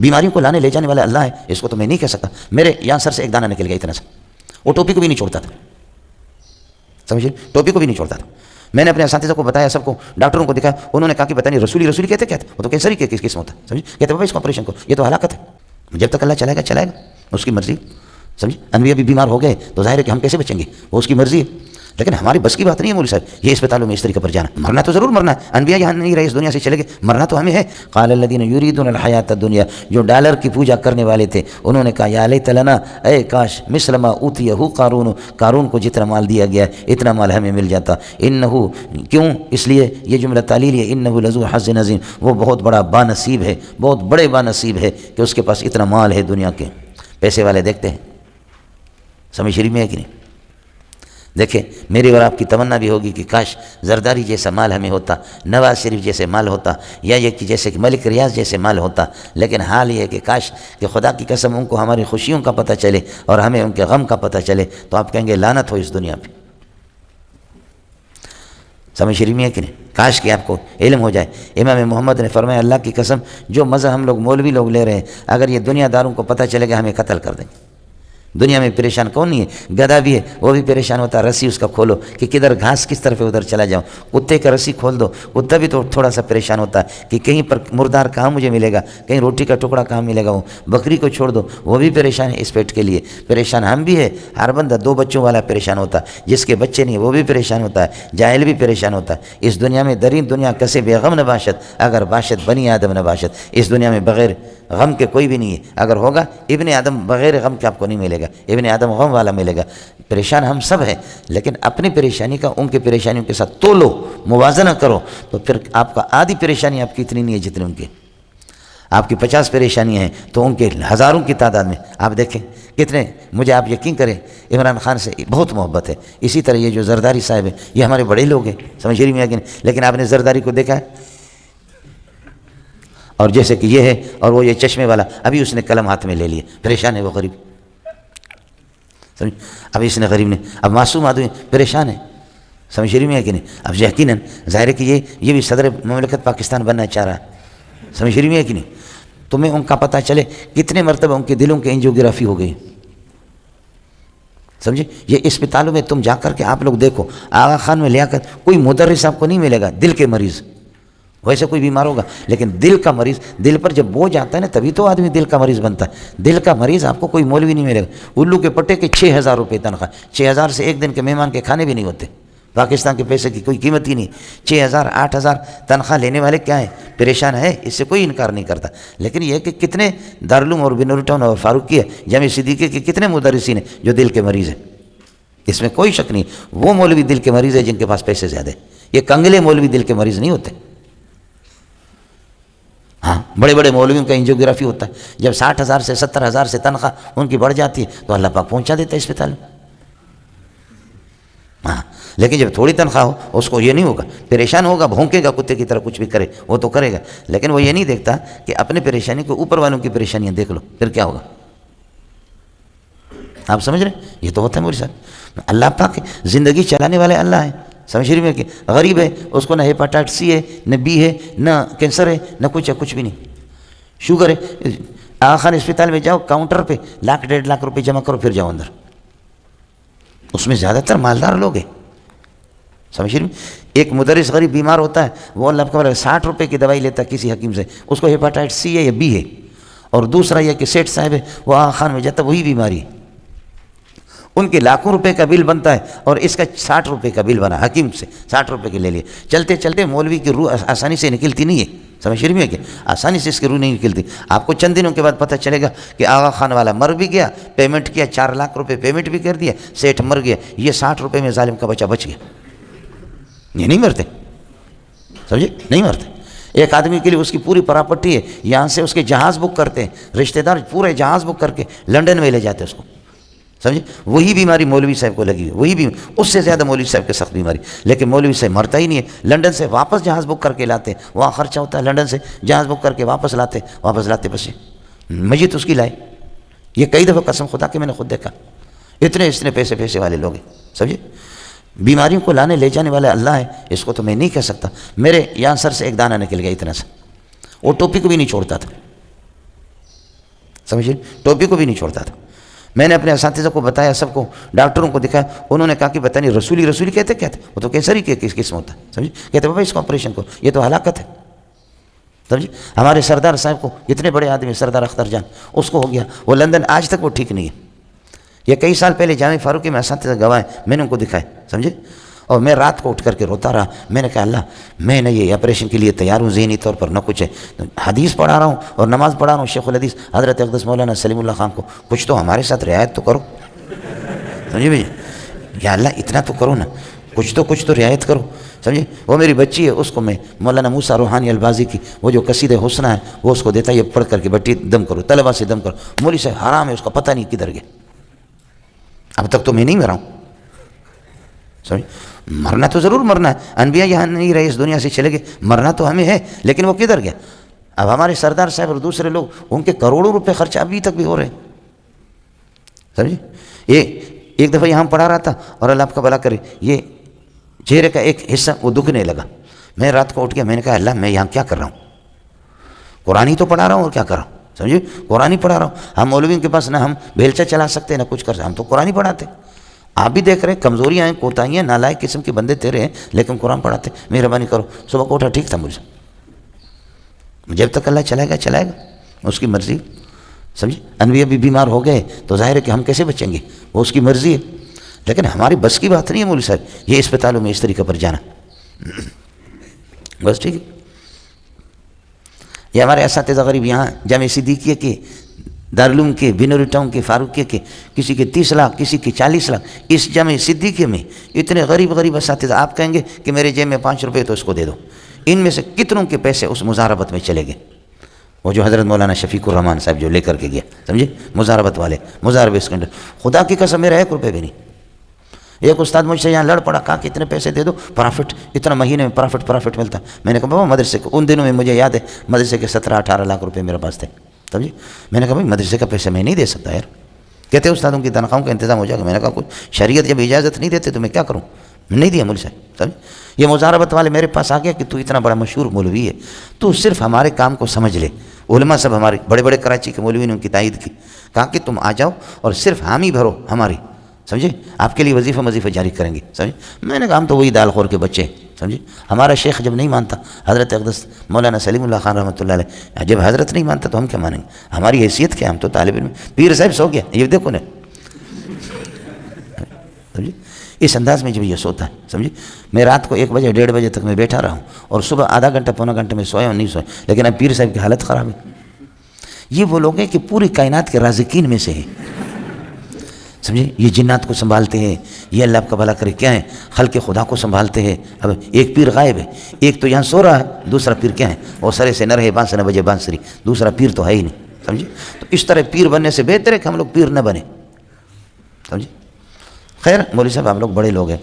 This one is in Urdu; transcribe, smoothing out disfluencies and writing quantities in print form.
بیماریوں کو لانے لے جانے والا اللہ ہے، اس کو تو میں نہیں کہہ سکتا۔ میرے یہاں سر سے ایک دانہ نکل گیا اتنا سا، وہ ٹوپی کو بھی نہیں چھوڑتا تھا، سمجھے، ٹوپی کو بھی نہیں چھوڑتا تھا۔ میں نے اپنے اساتذہ کو بتایا، سب کو، ڈاکٹروں کو دکھایا، انہوں نے کہا کہ پتہ نہیں رسولی کہتے کیا تھے، وہ تو کینسر ہی کے قسم ہوتا ہے، سمجھے، کہتے بابا اس کو آپریشن کو، یہ تو ہلاکت ہے۔ جب تک اللہ چلائے گا اس کی مرضی، سمجھے۔ انبیاء بھی بیمار ہو گئے تو ظاہر ہے کہ ہم کیسے بچیں گے، وہ اس کی مرضی ہے، لیکن ہماری بس کی بات نہیں ہے مولوی صاحب یہ اسپتالوں میں اس طریقے پر جانا۔ مرنا تو ضرور مرنا ہے، انبیاء یہاں نہیں رہے، اس دنیا سے چلے گئے، مرنا تو ہمیں ہے۔ قال الذین یریدون الحیات الدنیا، جو ڈالر کی پوجا کرنے والے تھے، انہوں نے کہا یا لیت لنا، اے کاش، مثل ما اوتیہ قارون، قارون کو جتنا مال دیا گیا اتنا مال ہمیں مل جاتا۔ انہ، کیوں، اس لیے یہ جملہ تعلیل ہے، انہ لذو حظ عظیم، وہ بہت بڑا بانصیب ہے، بہت بڑے بانصیب ہے کہ اس کے پاس اتنا مال ہے۔ دنیا کے پیسے والے دیکھتے ہیں، سمجھ شریف میں ہے کہ نہیں؟ دیکھیں، میری اور آپ کی تمنا بھی ہوگی کہ کاش زرداری جیسا مال ہمیں ہوتا، نواز شریف جیسے مال ہوتا، یا یہ کہ جیسے کہ ملک ریاض جیسے مال ہوتا، لیکن حال یہ ہے کہ کاش کہ خدا کی قسم ان کو ہماری خوشیوں کا پتہ چلے اور ہمیں ان کے غم کا پتہ چلے، تو آپ کہیں گے لعنت ہو اس دنیا پہ۔ سمجھ شریف میں ہے کہ نہیں؟ کاش کہ آپ کو علم ہو جائے۔ امام محمد نے فرمایا اللہ کی قسم جو مزہ ہم لوگ مولوی لوگ لے رہے ہیں، اگر یہ دنیا داروں کو پتہ چلے گا ہمیں قتل کر دیں گے۔ دنیا میں پریشان کون نہیں ہے؟ گدھا بھی ہے، وہ بھی پریشان ہوتا ہے، رسی اس کا کھولو کہ کدھر گھاس کس طرف ہے ادھر چلا جاؤں۔ کتے کا رسی کھول دو، کتا بھی تو تھوڑا سا پریشان ہوتا ہے کہ کہیں پر مردار کہاں مجھے ملے گا، کہیں روٹی کا ٹکڑا کہاں ملے گا۔ وہ بکری کو چھوڑ دو، وہ بھی پریشان ہے اس پیٹ کے لیے۔ پریشان ہم بھی ہے، ہر بندہ 2 بچوں والا پریشان ہوتا ہے، جس کے بچے نہیں وہ بھی پریشان ہوتا ہے، جاہل بھی پریشان ہوتا ہے۔ اس دنیا میں درین دنیا کسے بے غم نباشت، اگر باشد بنی آدم نباشت، اس دنیا میں بغیر غم کے کوئی بھی نہیں ہے۔ اگر ہوگا ابن آدم بغیر غم کے آپ کو نہیں ملے گا، ابن آدم غم والا ملے گا۔ پریشان ہم سب ہیں، لیکن اپنی پریشانی کا ان کی پریشانیوں کے ساتھ تولو، موازنہ کرو، تو پھر آپ کا آدھی پریشانی آپ کی اتنی نہیں ہے جتنی ان کی۔ آپ کی 50 پریشانیاں ہیں تو ان کے ہزاروں کی تعداد میں آپ دیکھیں کتنے۔ مجھے آپ یقین کریں عمران خان سے بہت محبت ہے، اسی طرح یہ جو زرداری صاحب ہیں یہ ہمارے بڑے لوگ ہیں، سمجھ رہی میں ہے، لیکن آپ نے زرداری کو دیکھا ہے؟ اور جیسے کہ یہ ہے، اور وہ یہ چشمے والا، ابھی اس نے قلم ہاتھ میں لے لیے، پریشان ہے وہ غریب، سمجھ، اب اس نے غریب نے، اب معصوم آدمی پریشان ہے، سمجھ رہی میں ہے کہ نہیں؟ اب یقیناً ظاہر ہے کہ یہ بھی صدر مملکت پاکستان بننا چاہ رہا ہے، سمجھ رہی میں ہے کہ نہیں؟ تمہیں ان کا پتہ چلے کتنے مرتبہ ان کے دلوں کے انجیوگرافی ہو گئی، سمجھے۔ یہ اسپتالوں میں تم جا کر کے آپ لوگ دیکھو، آغا خان میں لیا کر کوئی مدرس آپ کو نہیں ملے گا دل کے مریض، ویسے کوئی بیمار ہوگا، لیکن دل کا مریض، دل پر جب بوجھ آتا ہے نا تبھی تو آدمی دل کا مریض بنتا ہے۔ دل کا مریض آپ کو کوئی مولوی نہیں ملے گا۔ الو کے پٹے کے 6000 روپے تنخواہ، 6000 سے ایک دن کے مہمان کے کھانے بھی نہیں ہوتے، پاکستان کے پیسے کی کوئی قیمت ہی نہیں۔ 6000 8000 تنخواہ لینے والے کیا ہیں؟ پریشان ہے، اس سے کوئی انکار نہیں کرتا، لیکن یہ کہ کتنے دارالعلوم اور بن الٹون اور فاروقیہ جامع صدیقیہ کے کتنے مدرسین ہیں جو دل کے مریض ہیں، اس میں کوئی شک نہیں۔ وہ مولوی دل کے مریض ہے جن کے پاس پیسے زیادہ ہیں، یہ کنگلے مولوی دل کے مریض نہیں ہوتے۔ ہاں، بڑے بڑے مولویوں کا انجیوگرافی ہوتا ہے، جب 60,000 سے 70,000 سے تنخواہ ان کی بڑھ جاتی ہے تو اللہ پاک پہنچا دیتا ہے اسپتال میں۔ ہاں، لیکن جب تھوڑی تنخواہ ہو اس کو یہ نہیں ہوگا، پریشان ہوگا، بھونکے گا کتے کی طرح، کچھ بھی کرے وہ تو کرے گا، لیکن وہ یہ نہیں دیکھتا کہ اپنے پریشانی کو اوپر والوں کی پریشانیاں دیکھ لو، پھر کیا ہوگا۔ آپ سمجھ رہے ہیں؟ یہ تو ہوتا ہے میرے ساتھ۔ اللہ پاک زندگی چلانے والے اللہ ہیں، سمجھ رہی میں کہ غریب ہے، اس کو نہ ہیپاٹائٹس سی ہے، نہ بی ہے، نہ کینسر ہے، نہ کچھ بھی نہیں، شوگر ہے۔ آغا خان اسپتال میں جاؤ، کاؤنٹر پہ 1,00,000 1.5 لاکھ روپے جمع کرو پھر جاؤ اندر، اس میں زیادہ تر مالدار لوگ ہیں، سمجھ رہی میں۔ ایک مدرس غریب بیمار ہوتا ہے، وہ اللہ کا 60 روپے کی دوائی لیتا ہے کسی حکیم سے، اس کو ہیپاٹائٹس سی ہے یا بی ہے، اور دوسرا یہ کہ سیٹھ صاحب ہے، وہ آغا خان میں جاتا ہے، وہی بیماری ہے، ان کے لاکھوں روپے کا بل بنتا ہے اور اس کا 60 روپے کا بل بنا، حکیم سے 60 روپے کے لے لیے۔ چلتے چلتے مولوی کی روح آسانی سے نکلتی نہیں ہے، سمجھ رہی ہے کہ آسانی سے اس کی روح نہیں نکلتی۔ آپ کو چند دنوں کے بعد پتہ چلے گا کہ آغا خان والا مر بھی گیا، پیمنٹ کیا، 4 لاکھ روپے پیمنٹ بھی کر دیا، سیٹھ مر گیا، یہ 60 روپے میں ظالم کا بچہ بچ گیا۔ یہ نہیں مرتے، سمجھے، نہیں مرتے۔ ایک آدمی کے لیے اس کی پوری پراپرٹی ہے، یہاں سے اس کے جہاز بک کرتے ہیں رشتہ دار، پورے جہاز بک کر کے لنڈن میں لے جاتے ہیں اس کو، سمجھے۔ وہی بیماری مولوی صاحب کو لگی ہے، وہی بیماری، اس سے زیادہ مولوی صاحب کے سخت بیماری، لیکن مولوی صاحب مرتا ہی نہیں ہے۔ لنڈن سے واپس جہاز بک کر کے لاتے، وہاں خرچہ ہوتا ہے، لنڈن سے جہاز بک کر کے واپس لاتے بس میت اس کی لائے۔ یہ کئی دفعہ قسم خدا کے میں نے خود دیکھا، اتنے پیسے والے لوگ ہیں، سمجھے۔ بیماریوں کو لانے لے جانے والا اللہ ہے، اس کو تو میں نہیں کہہ سکتا۔ میرے یہاں سر سے ایک دانہ نکل گیا اتنا سا، وہ ٹوپی کو بھی نہیں چھوڑتا تھا، سمجھے، ٹوپی کو بھی نہیں چھوڑتا تھا۔ میں نے اپنے اساتذہ کو بتایا، سب کو، ڈاکٹروں کو دکھایا، انہوں نے کہا کہ پتہ نہیں رسولی کہتے کیا تھے، وہ تو کینسر ہی کس قسم ہوتا ہے، سمجھے، کہتے بابا اس کو آپریشن کو، یہ تو ہلاکت ہے، سمجھے۔ ہمارے سردار صاحب کو، اتنے بڑے آدمی سردار اختر جان، اس کو ہو گیا، وہ لندن آج تک وہ ٹھیک نہیں ہے۔ یہ کئی سال پہلے جامعہ فاروقی میں اساتذہ گواہ ہیں، میں نے ان کو دکھائے، سمجھے، اور میں رات کو اٹھ کر کے روتا رہا۔ میں نے کہا اللہ، میں نے یہ آپریشن کے لیے تیار ہوں ذہنی طور پر، نہ کچھ ہے، حدیث پڑھا رہا ہوں اور نماز پڑھا رہا ہوں شیخ الحدیث حضرت اقدس مولانا سلیم اللہ خان کو، کچھ تو ہمارے ساتھ رعایت تو کرو، سمجھے بھائی، یا اللہ اتنا تو کرو نا، کچھ تو رعایت کرو، سمجھے۔ وہ میری بچی ہے، اس کو میں مولانا موسیٰ روحانی البازی کی وہ جو قصید حسنہ ہے وہ اس کو دیتا ہے، یہ پڑھ کر کے بٹی دم کرو، طلبہ سے دم کرو، مولوی سے حرام ہے، اس کا پتہ نہیں کدھر گیا، اب تک تو میں نہیں مرا ہوں، سمجھے۔ مرنا تو ضرور مرنا ہے، انبیاء یہاں نہیں رہے، اس دنیا سے چلے گئے، مرنا تو ہمیں ہے، لیکن وہ کدھر گیا؟ اب ہمارے سردار صاحب اور دوسرے لوگ، ان کے کروڑوں روپے خرچہ ابھی تک بھی ہو رہے ہیں، سمجھے۔ ایک دفعہ یہاں پڑھا رہا تھا، اور اللہ آپ کا بھلا کرے، یہ چہرے کا ایک حصہ وہ دکھنے لگا، میں رات کو اٹھ گیا، میں نے کہا اللہ میں یہاں کیا کر رہا ہوں، قرآن ہی تو پڑھا رہا ہوں اور کیا کر رہا ہوں، سمجھے، قرآن ہی پڑھا رہا ہوں۔ ہم مولویوں کے پاس نہ ہم بیلچہ چلا سکتے نہ کچھ کر سکتے، ہم تو قرآن ہی پڑھاتے۔ آپ بھی دیکھ رہے ہیں کمزوریاں ہیں، کوتاہیاں، نالائق قسم کے بندے تیرے ہیں، لیکن قرآن پڑھاتے، مہربانی کرو۔ صبح کو اٹھا، ٹھیک تھا مجھے، جب تک اللہ چلائے گا اس کی مرضی، سمجھے۔ انبیاء بھی بیمار ہو گئے تو ظاہر ہے کہ ہم کیسے بچیں گے، وہ اس کی مرضی ہے، لیکن ہماری بس کی بات نہیں ہے مولوی صاحب یہ اسپتالوں میں اس طریقے پر جانا، بس ٹھیک ہے۔ یہ ہمارے اساتذہ غریب یہاں جامعہ صدیقیہ کے، دارالعلوم کے، بنوری ٹاؤن کے، فاروقیہ کے، کسی کے 30 لاکھ، کسی کے 40 لاکھ، اس جامعہ صدیقیہ میں اتنے غریب اساتذہ، آپ کہیں گے کہ میرے جیب میں 5 روپے تو اس کو دے دو، ان میں سے کتنوں کے پیسے اس مزاربت میں چلے گئے؟ وہ جو حضرت مولانا شفیق الرحمان صاحب جو لے کر کے گیا، سمجھے، مزاربت والے، مزارب اسکندر، خدا کی قسم میرا 1 روپے بھی نہیں۔ ایک استاد مجھ سے یہاں لڑ پڑا، کہا کہ اتنے پیسے دے دو، پرافٹ اتنا مہینے میں پرافٹ ملتا۔ میں نے کہا بابا مدرسے کو، ان دنوں میں مجھے یاد ہے مدرسے کے 17-18 لاکھ روپے میرے پاس تھے، سمجھے۔ میں نے کہا بھائی مدرسے کا پیسہ میں نہیں دے سکتا یار، کہتے استادوں کی تنخواہوں کا انتظام ہو جائے گا۔ میں نے کہا کچھ شریعت جب اجازت نہیں دیتے تو میں کیا کروں، نہیں دیا مولوی صاحب، سمجھے۔ یہ مزاربت والے میرے پاس آ گیا کہ تو اتنا بڑا مشہور مولوی ہے، تو صرف ہمارے کام کو سمجھ لے۔ علماء سب ہمارے بڑے کراچی کے مولوی نے ان کی تائید کی، کہا کہ تم آ جاؤ اور صرف حامی بھرو ہماری، سمجھے، آپ کے لیے وظیفہ جاری کریں گے، سمجھے۔ میں نے کہا ہم تو وہی دال خور کے بچے ہیں، سمجھے، ہمارا شیخ جب نہیں مانتا، حضرت اقدس مولانا سلیم اللہ خان رحمۃ اللہ علیہ، جب حضرت نہیں مانتا تو ہم کیا مانیں گے؟ ہماری حیثیت کیا، ہم تو طالب علم۔ پیر صاحب سو گیا، یہ دیکھو نا، سمجھے، اس انداز میں جب یہ سوتا ہے، سمجھے۔ میں رات کو 1 بجے 1:30 بجے تک میں بیٹھا رہا ہوں، اور صبح آدھا گھنٹہ پونا گھنٹہ میں سویا ہوں، نہیں سویا، لیکن اب پیر صاحب کی حالت خراب ہے۔ یہ وہ لوگ ہیں کہ پوری کائنات کے رازقین میں سے ہیں، سمجھے، یہ جنات کو سنبھالتے ہیں، یہ اللہ کا بھلا کرے کیا ہے، خلق خدا کو سنبھالتے ہیں۔ اب ایک پیر غائب ہے، ایک تو یہاں سو رہا ہے، دوسرا پیر کیا ہے، وہ سرے سے نہ رہے بانس نہ بجے بانسری، دوسرا پیر تو ہے ہی نہیں، سمجھے۔ تو اس طرح پیر بننے سے بہتر ہے کہ ہم لوگ پیر نہ بنے، سمجھے۔ خیر مولوی صاحب آپ لوگ بڑے لوگ ہیں،